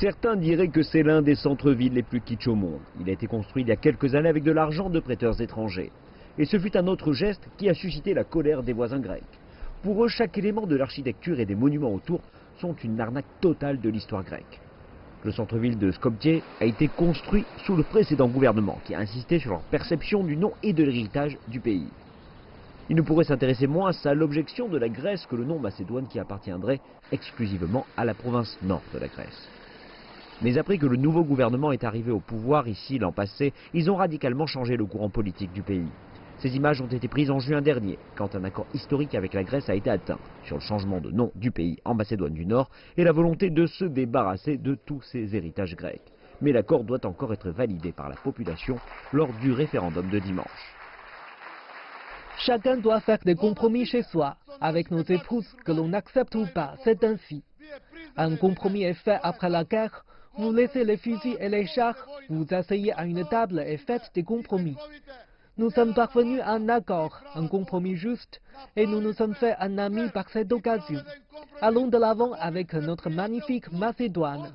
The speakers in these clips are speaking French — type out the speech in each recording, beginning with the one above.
Certains diraient que c'est l'un des centres-villes les plus kitsch au monde. Il a été construit il y a quelques années avec de l'argent de prêteurs étrangers. Et ce fut un autre geste qui a suscité la colère des voisins grecs. Pour eux, chaque élément de l'architecture et des monuments autour sont une arnaque totale de l'histoire grecque. Le centre-ville de Skopje a été construit sous le précédent gouvernement qui a insisté sur leur perception du nom et de l'héritage du pays. Il ne pourrait s'intéresser moins à l'objection de la Grèce que le nom Macédoine qui appartiendrait exclusivement à la province nord de la Grèce. Mais après que le nouveau gouvernement est arrivé au pouvoir ici l'an passé, ils ont radicalement changé le courant politique du pays. Ces images ont été prises en juin dernier, quand un accord historique avec la Grèce a été atteint sur le changement de nom du pays en Macédoine du Nord et la volonté de se débarrasser de tous ses héritages grecs. Mais l'accord doit encore être validé par la population lors du référendum de dimanche. Chacun doit faire des compromis chez soi, avec nos épouses, que l'on accepte ou pas, c'est ainsi. Un compromis est fait après la guerre, vous laissez les fusils et les chars, vous asseyez à une table et faites des compromis. Nous sommes parvenus à un accord, un compromis juste, et nous nous sommes fait un ami par cette occasion. Allons de l'avant avec notre magnifique Macédoine.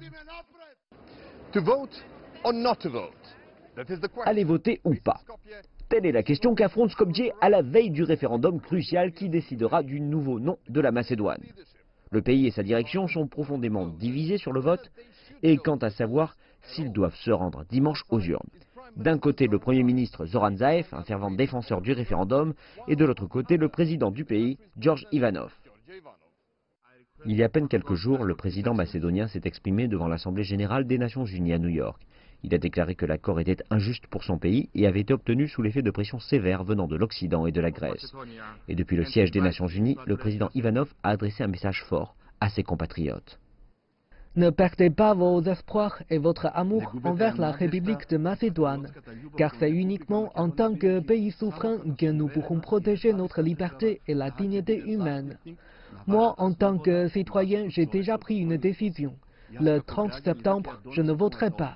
Allez voter ou pas? Telle est la question qu'affronte Skopje à la veille du référendum crucial qui décidera du nouveau nom de la Macédoine. Le pays et sa direction sont profondément divisés sur le vote et quant à savoir s'ils doivent se rendre dimanche aux urnes. D'un côté, le Premier ministre Zoran Zaev, un fervent défenseur du référendum, et de l'autre côté, le président du pays, George Ivanov. Il y a à peine quelques jours, le président macédonien s'est exprimé devant l'Assemblée générale des Nations unies à New York. Il a déclaré que l'accord était injuste pour son pays et avait été obtenu sous l'effet de pressions sévères venant de l'Occident et de la Grèce. Et depuis le siège des Nations unies, le président Ivanov a adressé un message fort à ses compatriotes. Ne perdez pas vos espoirs et votre amour envers la République de Macédoine, car c'est uniquement en tant que pays souverain que nous pourrons protéger notre liberté et la dignité humaine. Moi, en tant que citoyen, j'ai déjà pris une décision. Le 30 septembre, je ne voterai pas.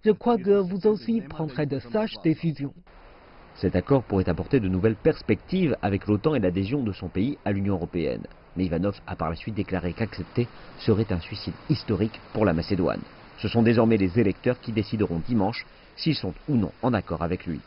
Je crois que vous aussi prendrez de sages décisions. Cet accord pourrait apporter de nouvelles perspectives avec l'OTAN et l'adhésion de son pays à l'Union européenne. Mais Ivanov a par la suite déclaré qu'accepter serait un suicide historique pour la Macédoine. Ce sont désormais les électeurs qui décideront dimanche s'ils sont ou non en accord avec lui.